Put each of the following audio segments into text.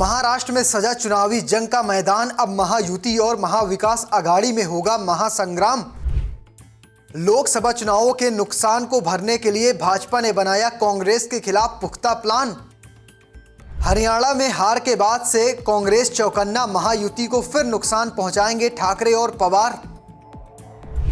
महाराष्ट्र में सजा चुनावी जंग का मैदान। अब महायुति और महाविकास आघाड़ी में होगा महासंग्राम। लोकसभा चुनावों के नुकसान को भरने के लिए भाजपा ने बनाया कांग्रेस के खिलाफ पुख्ता प्लान। हरियाणा में हार के बाद से कांग्रेस चौकन्ना, महायुति को फिर नुकसान पहुंचाएंगे ठाकरे और पवार।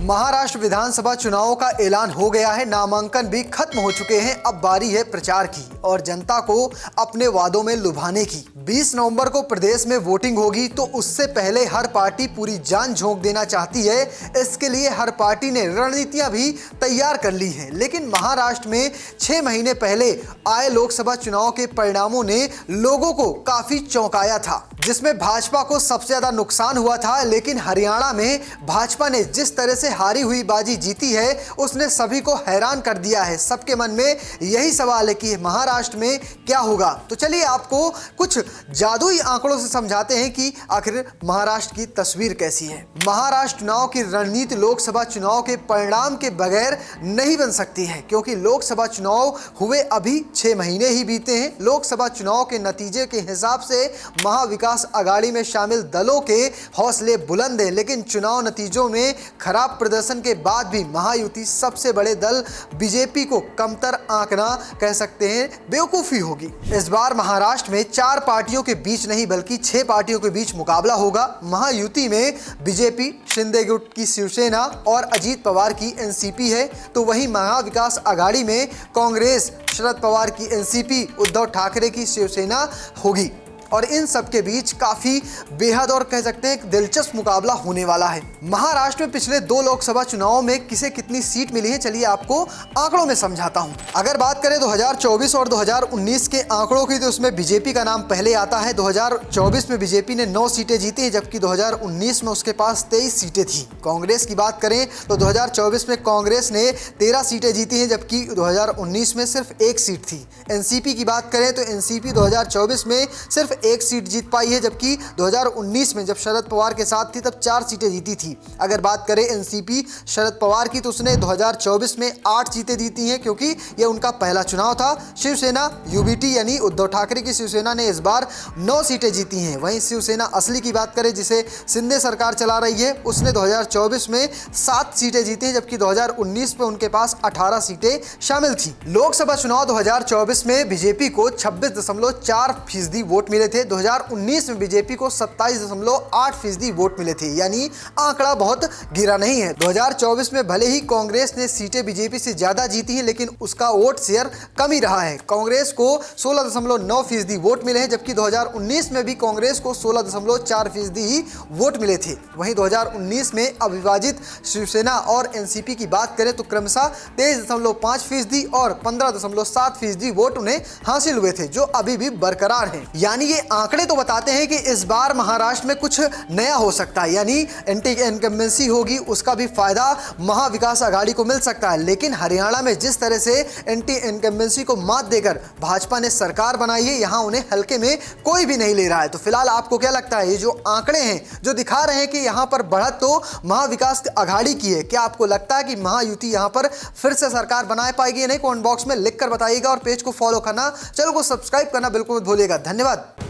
महाराष्ट्र विधानसभा चुनावों का ऐलान हो गया है, नामांकन भी खत्म हो चुके हैं। अब बारी है प्रचार की और जनता को अपने वादों में लुभाने की। 20 नवंबर को प्रदेश में वोटिंग होगी, तो उससे पहले हर पार्टी पूरी जान झोंक देना चाहती है। इसके लिए हर पार्टी ने रणनीतियां भी तैयार कर ली हैं। लेकिन महाराष्ट्र में 6 महीने पहले आए लोकसभा चुनाव के परिणामों ने लोगों को काफी चौंकाया था, जिसमें भाजपा को सबसे ज्यादा नुकसान हुआ था। लेकिन हरियाणा में भाजपा ने जिस तरह से हारी हुई बाजी जीती है, उसने सभी को हैरान कर दिया है। सबके मन में यही सवाल है कि महाराष्ट्र में क्या होगा। तो चलिए आपको कुछ जादुई आंकड़ों से समझाते हैं कि आखिर महाराष्ट्र की तस्वीर कैसी है। महाराष्ट्र चुनाव की रणनीति लोकसभा चुनाव के परिणाम के बगैर नहीं बन सकती है, क्योंकि लोकसभा चुनाव हुए अभी 6 महीने ही बीते हैं। लोकसभा चुनाव के नतीजे के हिसाब से महाविकास आघाड़ी में शामिल दलों के हौसले बुलंद हैं, लेकिन चुनाव नतीजों में खराब प्रदर्शन के बाद भी महायुति सबसे बड़े दल बीजेपी को कमतर आंकना कह सकते हैं बेवकूफी होगी। इस बार महाराष्ट्र में 4 पार्टियों के बीच नहीं बल्कि 6 पार्टियों के बीच मुकाबला होगा। महायुति में बीजेपी, शिंदे गुट की शिवसेना और अजीत पवार की एनसीपी है, तो वहीं महाविकास आघाड़ी में कांग्रेस, शरद पवार की एनसीपी, उद्धव ठाकरे की शिवसेना होगी। और इन सब के बीच काफी बेहद और कह सकते हैं एक दिलचस्प मुकाबला होने वाला है। महाराष्ट्र में पिछले 2 लोकसभा चुनावों में किसे कितनी सीट मिली है, चलिए आपको आंकड़ों में समझाता हूं। अगर बात करें 2024 और 2019 के आंकड़ों की, तो उसमें बीजेपी का नाम पहले आता है। 2024 में बीजेपी ने 9 सीटें जीती हैं, जबकि 2019 में उसके पास 23 सीटें थी। कांग्रेस की बात करें तो 2024 में कांग्रेस ने 13 सीटें जीती हैं, जबकि 2019 में सिर्फ 1 सीट थी। एनसीपी की बात करें तो एनसीपी 2024 में सिर्फ 1 सीट जीत पाई है, जबकि 2019 में जब शरद पवार के साथ थी तब 4 सीटें जीती थी। अगर बात करें एनसीपी शरद पवार की, तो उसने 2024 में 8 सीटें जीती हैं, क्योंकि यह उनका पहला चुनाव था। शिवसेना यूबीटी यानी उद्धव ठाकरे की शिवसेना ने इस बार 9 सीटें जीती हैं। वहीं शिवसेना असली की बात करें, जिसे शिंदे सरकार चला रही है, उसने 2024 में 7 सीटें जीती हैं, जबकि 2019 में उनके पास 18 सीटें शामिल थी। लोकसभा चुनाव 2024 में बीजेपी को 26.4% वोट मिले थे। 2019 में बीजेपी को 27.8% वोट मिले थे, यानी आंकड़ा बहुत गिरा नहीं है। 2024 में भले ही कांग्रेस ने सीटें बीजेपी से ज्यादा जीती हैं, लेकिन उसका वोट शेयर कम ही रहा है। कांग्रेस को 16.9% वोट मिले हैं, जबकि 2019 में भी कांग्रेस को 16.4% ही वोट मिले थे। वहीं 2019 में अविभाजित शिवसेना और एनसीपी की बात करें तो क्रमशः 23.5% और 15.7% वोट उन्हें हासिल हुए थे, जो अभी भी बरकरार हैं। यानी ये आंकड़े तो बताते हैं कि इस बार महाराष्ट्र में कुछ नया हो सकता है, यानी एंटी इनकम्बेंसी होगी, उसका भी फायदा महाविकास आघाड़ी को मिल सकता है। लेकिन हरियाणा में जिस तरह से एंटी इनकम्बेंसी को मात देकर भाजपा ने सरकार बनाई है, यहां उन्हें हल्के में कोई भी नहीं ले रहा है। तो फिलहाल आपको क्या लगता है, ये जो आंकड़े हैं जो दिखा रहे हैं कि यहां पर बढ़त तो महाविकास आघाड़ी की है, क्या आपको लगता है कि महायुति यहां पर फिर से सरकार बना पाएगी या नहीं? कमेंट बॉक्स में लिखकर बताइएगा और पेज को फॉलो करना, चैनल को सब्सक्राइब करना बिल्कुल मत भूलिएगा। धन्यवाद।